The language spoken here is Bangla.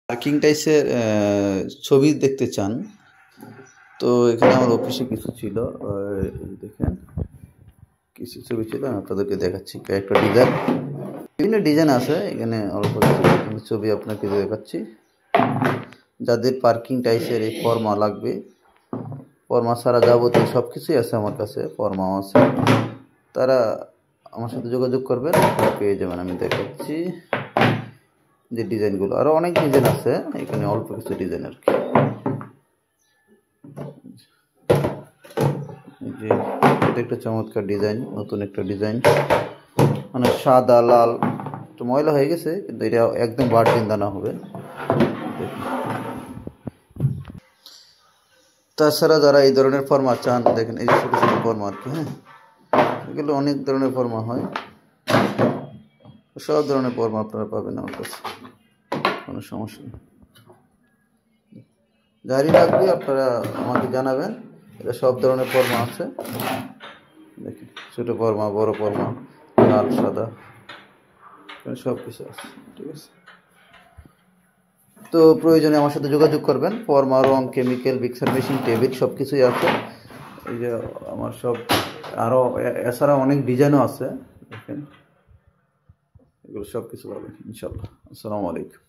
পার্কিং টাইসের ছবি দেখতে চান তো এখানে আমার অফিসে কিছু ছিল, দেখেন কিছু ছবি ছিল, আমি আপনাদেরকে দেখাচ্ছি। একটা ডিজাইন, বিভিন্ন ডিজাইন আছে এখানে, অল্প কিছু ছবি আপনাকে দেখাচ্ছি। যাদের পার্কিং টাইসের এই ফর্মা লাগবে, ফর্মা ছাড়া যাবতীয় সব কিছুই আছে আমার কাছে, ফর্মাও আছে, তারা আমার সাথে যোগাযোগ করবেন, পেয়ে যাবেন। আমি দেখাচ্ছি যে ডিজাইনগুলো, আরও অনেক ডিজাইন আছে এখানে, অল্প কিছু ডিজাইন আর কি। যে এটা একটা চমৎকার ডিজাইন, নতুন একটা ডিজাইন, মানে সাদা লাল, একটু ময়লা হয়ে গেছে কিন্তু এটা একদম ভার্জিন দানা হবে। তাছাড়া যারা এই ধরনের ফর্মা চান, দেখেন এই ছোটো ছোটো ফর্মা আর কি, হ্যাঁ এগুলো অনেক ধরনের ফর্মা হয়, সব ধরনের ফর্মা আপনারা পাবেন আমার কাছে, কোনো সমস্যা নেই। যারই লাগবে আপনারা আমাকে জানাবেন, এটা সব ধরনের ফর্মা আছে, দেখেন ছোটো ফর্মা, বড় ফর্মা, লাল সাদা, সব কিছু আছে, ঠিক আছে। তো প্রয়োজনে আমার সাথে যোগাযোগ করবেন। ফর্মা, রং, কেমিক্যাল, মিক্সার মেশিন, টেবিল সব কিছুই আছে। এই যে আমার সব, আরও এছাড়া অনেক ডিজাইনও আছে, দেখেন এগুলো সব কিছু পাবেন ইনশাল্লাহ। আসসালামু আলাইকুম।